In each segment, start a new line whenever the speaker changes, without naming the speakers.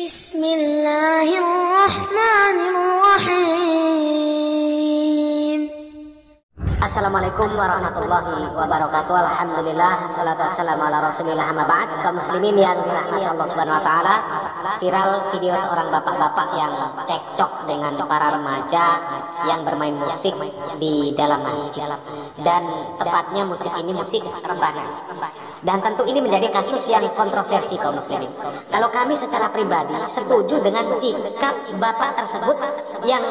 Bismillahirrahmanirrahim.
Assalamualaikum warahmatullahi wabarakatuh. Alhamdulillah, salatu wassalamu ala rasulillah, amma ba'd. Kaum muslimin yang dirahmati Allah subhanahu wa ta'ala, viral video seorang bapak-bapak yang cekcok dengan para remaja yang bermain musik di dalam masjid. Dan tepatnya musik ini musik rebana. Dan tentu ini menjadi kasus yang kontroversi kaum muslimin. Kalau kami secara pribadi setuju dengan sikap bapak tersebut yang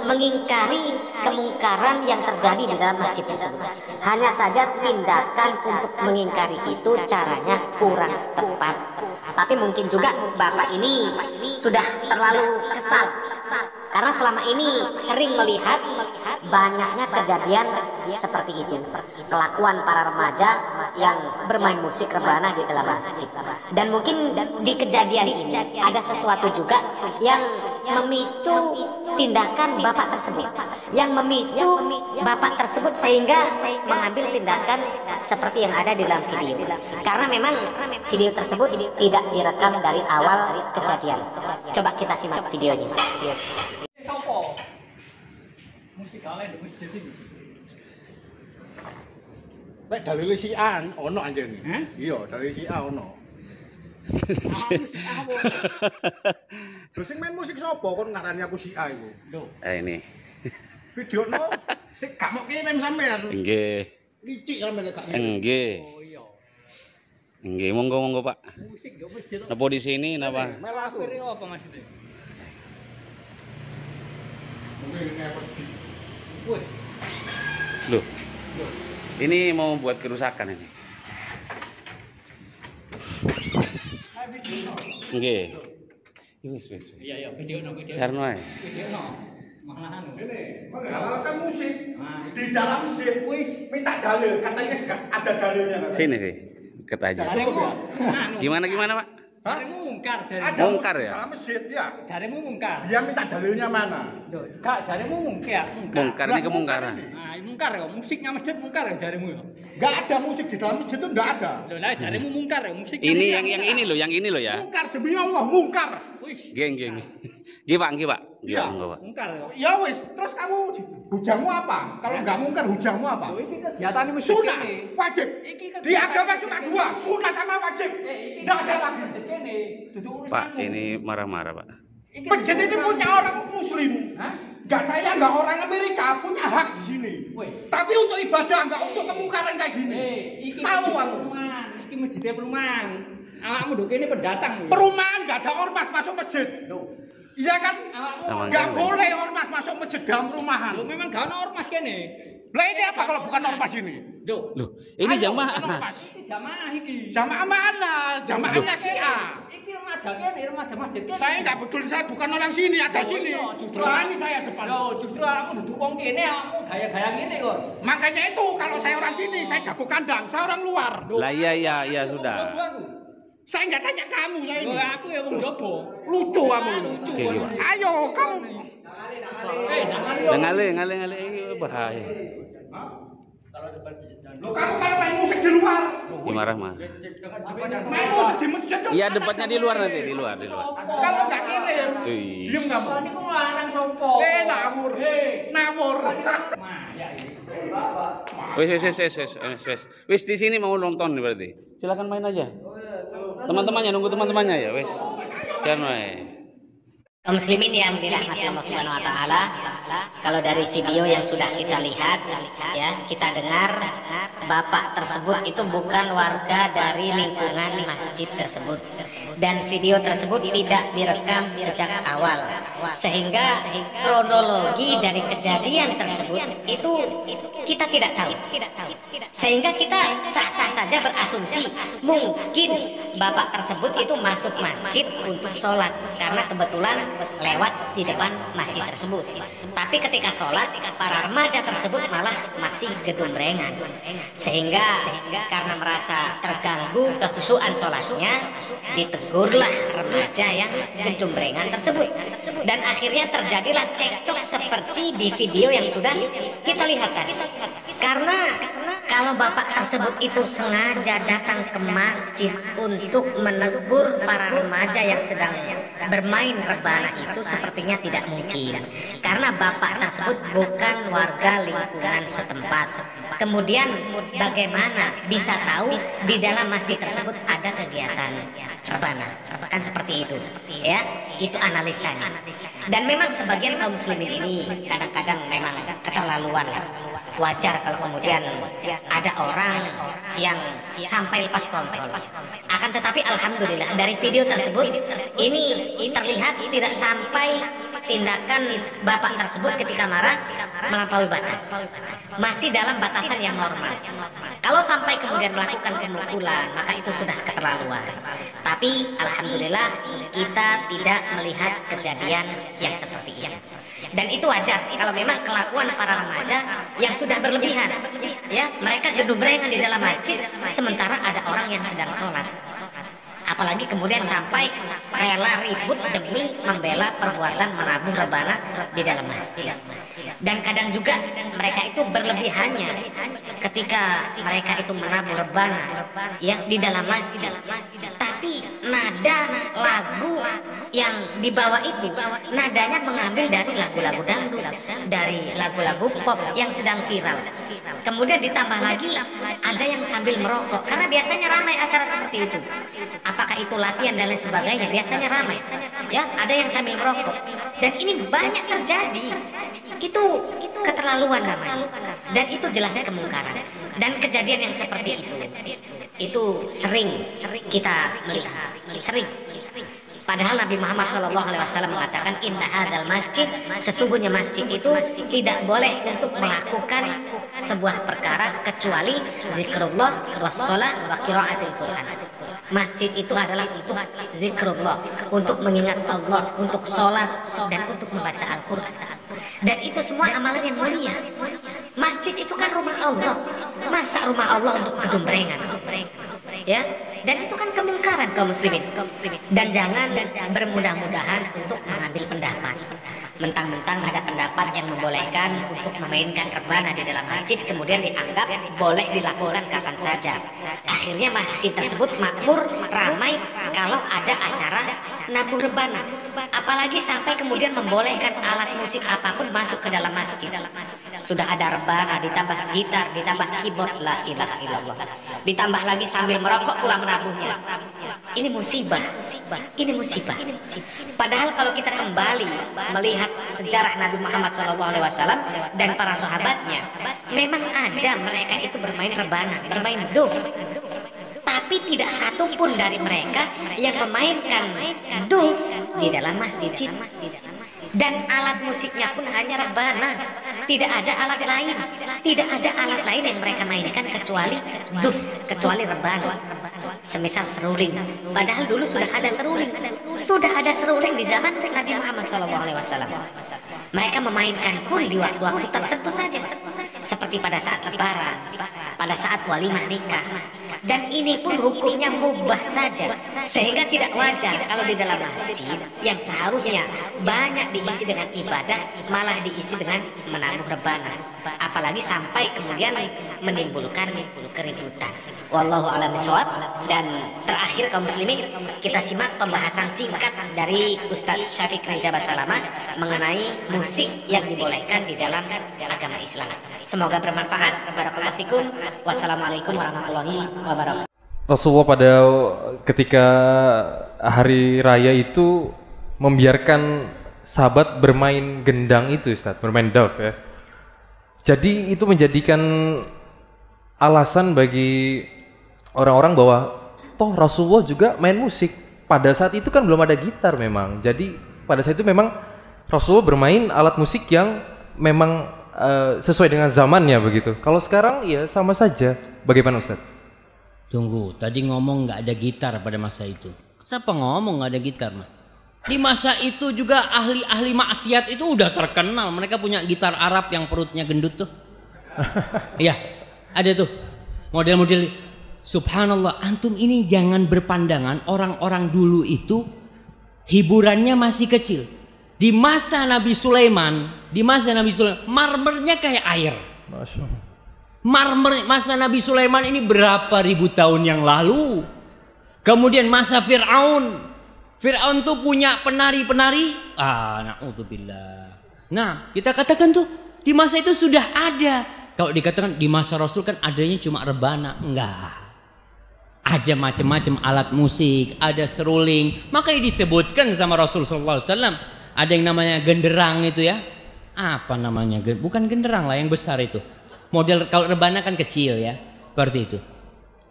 mengingkari kemungkaran yang terjadi di dalam masjid tersebut. Hanya saja tindakan untuk mengingkari itu caranya kurang tepat. Tapi mungkin juga bapak ini sudah terlalu kesal karena selama ini sering melihat banyaknya kejadian seperti itu, kelakuan para remaja yang bermain musik rebana di dalam masjid. Dan mungkin di kejadian ini ada sesuatu juga yang memicu tindakan bapak tersebut, yang memicu bapak tersebut sehingga mengambil tindakan seperti yang ada di dalam video. Karena memang video tersebut tidak direkam dari awal kejadian. Coba kita simak videonya.
Lek dalile si A ono anjene. Iya, dalile si A ono. Terus sing main musik sapa kon ngarani aku si A iku?
Ini.
Videono sik gak mau kirim sampean.
Nggih.
Licik sampean gak kirim.
Nggih.
Oh iya.
Nggih, monggo Pak.
Musik yo masjid.
Napa di sini napa?
Merah tuh.
Kiri apa maksudnya?
Mungkin ini apa?
Woi.
Loh. Ini mau buat kerusakan ini. Nggih. Wis.
Iya, video.
Sarno ae.
Video malahan.
Ini menghalalkan musik
Nah.
di dalam masjid. Minta dalil, katanya gak ada dalilnya.
Sini nih. Deket aja.
Jaremu.
Gimana Pak?
Jaremu mungkar,
Ada
Mungkar
musik
ya?
dalam masjid ya.
Jaremu mungkar.
Dia minta dalilnya mana?
Loh, Kak, jaremu mungkar.
Mungkar ini
Jelas
kemungkaran.
mungkar ini.
Nah, mungkar ya, musiknya masjid mungkar ya jaremu ya.
Gak ada musik di dalam masjid itu gak ada.
Loh, lah jaremu mungkar ya, musiknya.
Ini yang ini loh ya.
Mungkar demi Allah, mungkar.
Wis.
Nggih. Nggih Pak.
Iya.
Monggo Pak.
Mungkar ya.
Ya wis, terus kamu hujahmu apa? Kalau nggak mungkar, hujahmu apa?
Loh, iki kegiatan masjid
Sunnah,
kene.
wajib.
Iki
Di agama cuma dua, sunnah sama wajib.
Iki
Nggak ada lagi.
masjid kene. Duduk urusanmu.
Pak, ini marah-marah Pak.
Iki
Masjid ini punya orang Muslim.
Hah?
Nggak saya, nggak orang Amerika punya hak di sini.
Woi.
Tapi untuk ibadah, nggak untuk kemungkaran kayak gini.
Iki
Tahu
masjid
aku.
perumahan, iki masjidnya perumahan. Awakmu ndok kene pendatang lho.
Perumahan nggak ada ormas masuk masjid.
Loh,
Iya kan?
awakmu
Aman.
Nggak boleh ormas masuk masjid dalam perumahan.
Loh, memang gak ono ormas kene.
Lah ini apa kalau bukan ormas ini?
Loh,
Loh, ini
Ayo,
jamaah.
bukan ormas.
iki jamaah iki.
Jamaah mana? Jamaahnya si A.
Iki remaja kene, remaja masjid kene.
Saya nggak peduli, saya bukan orang sini, ada
Oh,
sini.
iya, justru
Berani saya depan.
Loh, justru aku duduk wong kene, aku gaya-gaya ngene kok.
Makanya itu kalau saya orang sini, saya jago kandang, saya orang luar.
Lah iya sudah.
Saya nggak tanya kamu, saya ini.
Loh, aku ya wong jopo.
Lucu kamu ini.
Oke, Pak.
Ayo kamu.
Ngale iki bahaya.
Loh kamu kalau main musik di luar,
Ini marah.
main musik di masjid dong.
Iya, debatnya di luar nanti, di luar.
Kalau nggak kirim,
Ih.
diem kamu.
Kok niku larang sapa?
Nawur, nawur.
Maya iki.
Wis di sini mau nonton nih berarti. Silakan main aja. Teman-temannya nunggu teman-temannya ya, wis. Jangan main.
Kaum muslimin yang dirahmati Allah Subhanahu wa taala, kalau dari video yang sudah kita lihat ya, kita dengar bapak tersebut itu bukan warga dari lingkungan masjid tersebut. Dan video tersebut tidak direkam sejak awal, sehingga kronologi dari kejadian tersebut itu kita tidak tahu. Sehingga kita sah-sah saja berasumsi mungkin bapak tersebut itu masuk masjid untuk sholat karena kebetulan lewat di depan masjid tersebut. Tapi ketika sholat, para remaja tersebut malah masih gedungrengan, sehingga karena merasa terganggu kekhusyuan sholatnya, ditegurlah remaja yang gedungrengan tersebut. Dan akhirnya terjadilah cekcok seperti di video yang sudah kita lihat tadi. Karena kalau bapak tersebut itu sengaja datang ke masjid untuk menegur para remaja yang sedang bermain rebana, itu sepertinya tidak mungkin, karena bapak tersebut bukan warga lingkungan setempat. Kemudian bagaimana bisa tahu di dalam masjid tersebut ada kegiatan rebana? Kan seperti itu, ya, itu analisanya. Dan memang sebagian kaum muslimin ini kadang-kadang memang keterlaluan lah. Wajar kalau kemudian ada orang yang sampai lepas kontrol. Akan tetapi alhamdulillah dari video tersebut ini terlihat tidak sampai tindakan bapak tersebut ketika marah melampaui batas. Masih dalam batasan yang normal. Kalau sampai kemudian melakukan pemukulan, maka itu sudah keterlaluan. Tapi alhamdulillah kita tidak melihat kejadian yang seperti ini. Dan itu wajar kalau memang kelakuan para remaja yang sudah berlebihan, ya, mereka gedung-gedungan di dalam masjid sementara ada orang yang sedang sholat. Apalagi kemudian sampai rela ribut demi membela perbuatan menabuh rebana di dalam masjid. Dan kadang juga mereka itu berlebihannya ketika mereka itu menabuh rebana, ya, di dalam masjid. Tapi nada lagu yang dibawa itu nadanya mengambil dari lagu-lagu dangdut, dari lagu-lagu pop yang sedang viral. Kemudian ditambah lagi ada yang sambil merokok, karena biasanya ramai acara seperti itu. Apakah itu latihan dan lain sebagainya, biasanya ramai, ya, ada yang sambil merokok. Dan ini banyak terjadi. Itu keterlaluan namanya, dan itu jelas kemungkaran. Dan kejadian yang seperti itu sering kita melihat, sering. Padahal Nabi Muhammad SAW mengatakan inna hadzal masjid, sesungguhnya masjid itu tidak boleh untuk melakukan sebuah perkara kecuali zikrullah wassalah wa qiraatil Quran. Masjid itu adalah untuk zikrullah, untuk mengingat Allah, untuk sholat dan untuk membaca Al-Quran. Dan itu semua amalan yang mulia. Masjid itu kan rumah Allah. Masa rumah Allah untuk gedung-gedungan? Ya, dan itu kan kemungkaran kaum muslimin. Dan jangan bermudah-mudahan untuk mengambil pendapat. Mentang-mentang ada pendapat yang membolehkan untuk memainkan rebana di dalam masjid, kemudian dianggap boleh dilakukan kapan saja. Akhirnya masjid tersebut makmur, ramai kalau ada acara nabuh rebana. Apalagi sampai kemudian membolehkan alat musik apapun masuk ke dalam masjid. Sudah ada rebana, ditambah gitar, ditambah keyboard, la ilaha illallah. Ditambah lagi sambil merokok pula menabuhnya. Ini musibah. Ini musibah. Padahal kalau kita kembali melihat sejarah Nabi Muhammad SAW dan para sahabatnya, memang ada mereka itu bermain rebana, bermain duf. Tapi tidak satu pun dari mereka yang memainkan duf di dalam masjid. Dan alat musiknya pun hanya rebana, tidak ada alat lain. Tidak ada alat lain yang mereka mainkan kecuali duf, kecuali rebana. Semisal seruling. Padahal dulu sudah ada seruling. Sudah ada seruling di zaman Nabi Muhammad SAW. Mereka memainkan pun di waktu-waktu tertentu saja, seperti pada saat lebaran, pada saat walimah nikah. Dan ini pun hukumnya mubah saja, sehingga tidak wajar kalau di dalam masjid yang seharusnya banyak diisi dengan ibadah malah diisi dengan menabuh rebana, apalagi sampai kemudian menimbulkan keributan. Wallahu a'lam bishawab. Dan terakhir kaum muslimin, kita simak pembahasan singkat dari Ustadz Syafiq Riza Basalamah mengenai musik yang dibolehkan di dalam agama Islam. Semoga bermanfaat. Barakallahu fikum. Wassalamualaikum warahmatullahi wabarakatuh.
Rasulullah pada ketika hari raya itu membiarkan sahabat bermain gendang itu, Ustaz, bermain daf, ya. Jadi itu menjadikan alasan bagi orang-orang bahwa toh Rasulullah juga main musik. Pada saat itu kan belum ada gitar memang. Jadi pada saat itu memang Rasulullah bermain alat musik yang memang sesuai dengan zamannya begitu. Kalau sekarang ya sama saja. Bagaimana Ustaz?
Tunggu, tadi ngomong nggak ada gitar pada masa itu. Siapa ngomong nggak ada gitar, mah? Di masa itu juga ahli-ahli maksiat itu udah terkenal. Mereka punya gitar Arab yang perutnya gendut tuh. Iya, ada tuh model-model. Subhanallah, antum ini jangan berpandangan orang-orang dulu itu hiburannya masih kecil. Di masa Nabi Sulaiman, marmernya kayak air.
Masya Allah.
Marmer masa Nabi Sulaiman ini berapa ribu tahun yang lalu. Kemudian masa Fir'aun. Fir'aun tuh punya penari-penari. Na'udzubillah. Nah, kita katakan tuh di masa itu sudah ada. Kalau dikatakan di masa Rasul kan adanya cuma rebana. Enggak. Ada macam-macam alat musik, ada seruling. Makanya disebutkan sama Rasul SAW. Ada yang namanya genderang itu ya. Apa namanya? Bukan genderang lah, yang besar itu. Model kalau rebana kan kecil ya, seperti itu.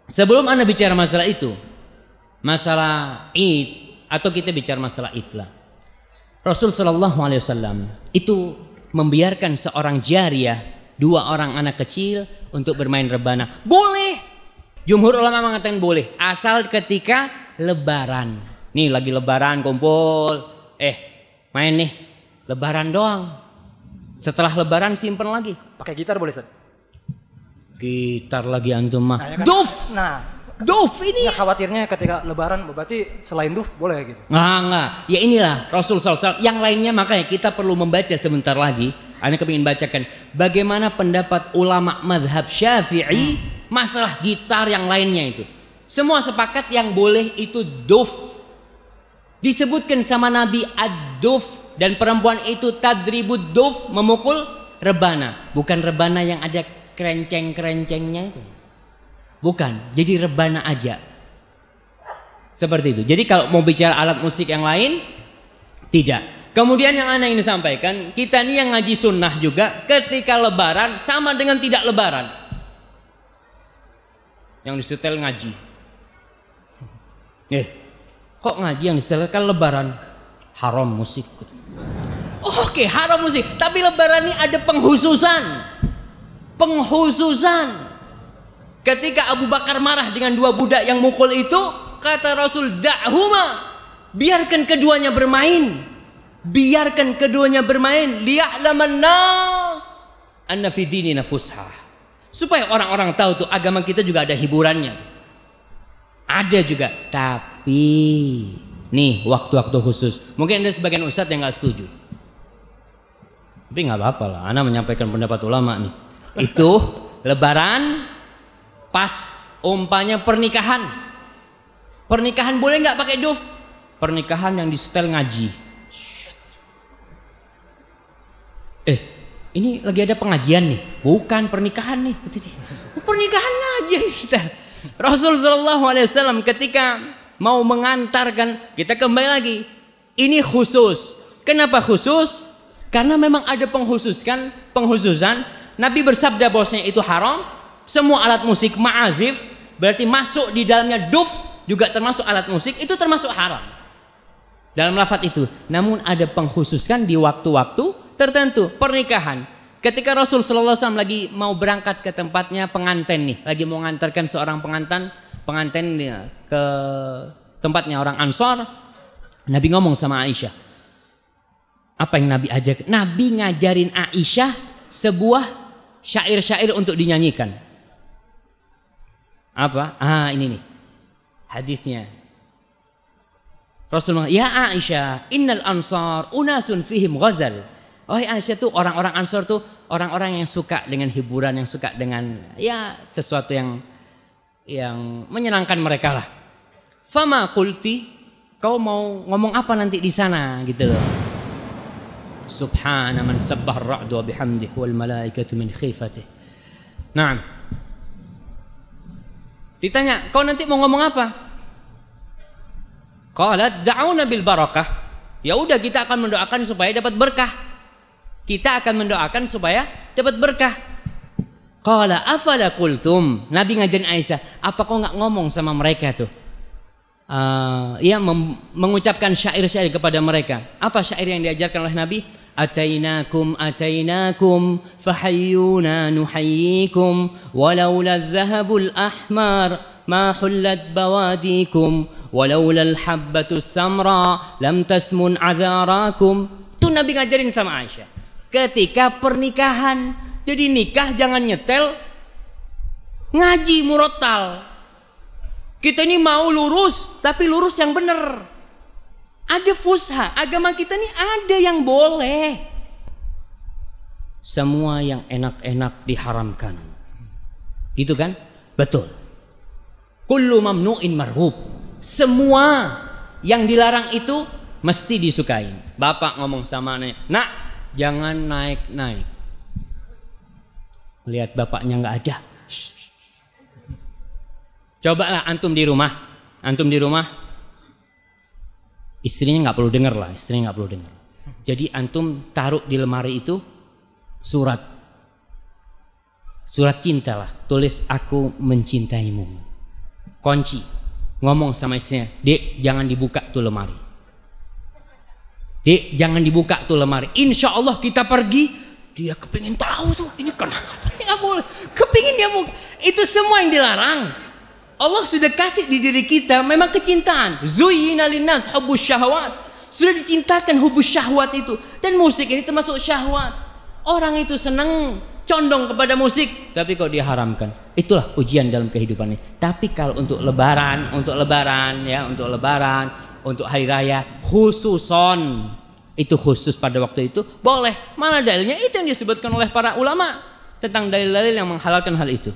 Sebelum Anda bicara masalah itu, masalah Id atau kita bicara masalah Id lah. Rasul sallallahu alaihi wasallam itu membiarkan seorang jariyah, 2 orang anak kecil untuk bermain rebana. Boleh. Jumhur ulama mengatakan boleh, asal ketika lebaran. Nih lagi lebaran kumpul, main nih, lebaran doang. Setelah lebaran simpen lagi.
Pakai gitar boleh, Ustaz?
Gitar lagi antum mah.
Nah, ya kan?
Duf. Duf ini.
Nggak khawatirnya ketika lebaran berarti selain duf boleh gitu.
Enggak. Ya inilah Rasul SAW. Yang lainnya makanya kita perlu membaca sebentar lagi. Anda kepingin bacakan bagaimana pendapat ulama madhab Syafi'i masalah gitar yang lainnya itu. Semua sepakat yang boleh itu duf. Disebutkan sama Nabi ad-duf, dan perempuan itu tadribud duf, memukul rebana. Bukan rebana yang ada kerenceng-kerencengnya itu. Bukan, jadi rebana aja. Seperti itu. Jadi kalau mau bicara alat musik yang lain, tidak. Kemudian yang ana ini sampaikan, kita nih yang ngaji sunnah juga ketika lebaran sama dengan tidak lebaran. Yang disetel ngaji. Kok ngaji yang disetel kan lebaran? Haram musik. Oke, haram musik. Tapi lebaran ini ada penghususan. Ketika Abu Bakar marah dengan 2 budak yang mukul itu, kata Rasul, da'huma, biarkan keduanya bermain. Liya'laman nas anna fi dinina fushah. Supaya orang-orang tahu tuh agama kita juga ada hiburannya. Ada juga, tapi nih waktu-waktu khusus. Mungkin ada sebagian ustadz yang nggak setuju. Tapi nggak apa-apa lah, ana menyampaikan pendapat ulama nih. Itu lebaran pas umpanya pernikahan. Pernikahan boleh nggak pakai duf? Pernikahan yang disetel ngaji. Ini lagi ada pengajian nih, bukan pernikahan nih. Pernikahan ngaji yang disetel. Rasul sallallahu alaihi wasallam ketika mau mengantarkan, kita kembali lagi. Ini khusus. Kenapa khusus? Karena memang ada penghususan. Nabi bersabda bahwasanya itu haram. Semua alat musik ma'azif, berarti masuk di dalamnya duf juga termasuk alat musik, itu termasuk haram dalam lafaz itu. Namun ada penghususan di waktu-waktu tertentu. Pernikahan, ketika Rasul sallallahu alaihi wasallam lagi mau berangkat ke tempatnya pengantin nih, lagi mau mengantarkan seorang pengantin ke tempatnya orang Ansor, Nabi ngomong sama Aisyah. Apa yang Nabi ajak? Nabi ngajarin Aisyah sebuah syair-syair untuk dinyanyikan. Apa? Ini nih hadisnya. Rasulullah, ya Aisyah, innal ansar unasun fihim ghazal. Oh Aisyah tuh orang-orang Ansor tuh orang-orang yang suka dengan hiburan, yang suka dengan ya sesuatu yang menyenangkan mereka lah. Fama qulti, kau mau ngomong apa nanti di sana gitu loh. Subhana man sabbah ar-ra'du wa bihamdihi wal malaikatu min khifatih. Naam. Ditanya, kau nanti mau ngomong apa? Qalat da'una bil barakah. Ya udah, kita akan mendoakan supaya dapat berkah. Kita akan mendoakan supaya dapat berkah. Qala afala qultum. Nabi ngajarin Aisyah, apa kau nggak ngomong sama mereka tuh? Mengucapkan syair-syair kepada mereka. Apa syair yang diajarkan oleh Nabi? Atainakum fahayyuna nuhayyikum walaula adh-dhahabul ahmar ma hullat bawadikum walaula al-habbatus samra lam tasmun adharakum. Itu Nabi ngajarin sama Aisyah ketika pernikahan. Jadi nikah jangan nyetel, ngaji murotal. Kita ini mau lurus, tapi lurus yang benar. Ada fusha, agama kita ini ada yang boleh. Semua yang enak-enak diharamkan. Gitu kan? Betul. Kullu mamnu'in marhub. Semua yang dilarang itu mesti disukain. Bapak ngomong sama anaknya, nak, jangan naik-naik. Lihat bapaknya nggak ada. Cobalah antum di rumah. Istrinya nggak perlu dengar lah, istrinya nggak perlu dengar. Jadi antum taruh di lemari itu surat cinta lah. Tulis aku mencintaimu. Kunci. Ngomong sama istrinya, Dek, jangan dibuka tuh lemari. Dek, jangan dibuka tuh lemari. Insya Allah kita pergi, dia kepingin tahu tuh ini kenapa. Nggak boleh. Kepingin dia buka. Itu semua yang dilarang. Allah sudah kasih di diri kita memang kecintaan. Zuyyina linnas hubbus syahwat. Sudah dicintakan hubus syahwat itu. Dan musik ini termasuk syahwat. Orang itu senang condong kepada musik, tapi kok dia haramkan. Itulah ujian dalam kehidupan ini. Tapi kalau untuk lebaran, untuk hari raya khususon, itu khusus pada waktu itu boleh. Mana dalilnya? Itu yang disebutkan oleh para ulama tentang dalil-dalil yang menghalalkan hal itu.